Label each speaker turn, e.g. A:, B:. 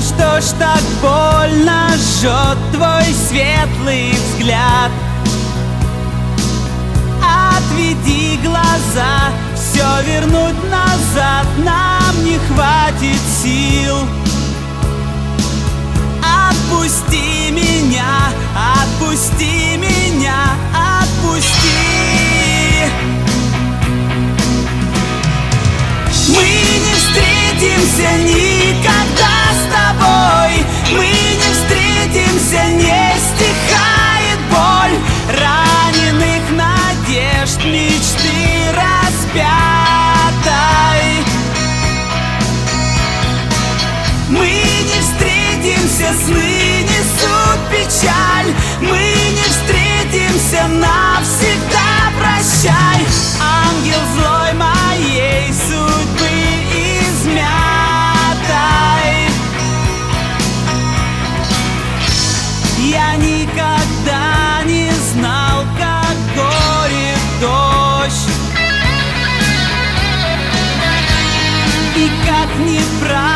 A: что ж так больно жжет твой светлый взгляд? Отведи глаза, все вернуть назад нам не хватит сил. Отпусти меня, отпусти меня, отпусти. Мы не встретимся никогда с тобой, мы не встретимся, не стихает боль раненых надежд, мечты распятой. Мы не встретимся, сны несут печаль, мы не встретимся навсегда, прощай. Ангел злой моей судьбы измятой. Я никогда не знал, как горит дождь, и как неправильно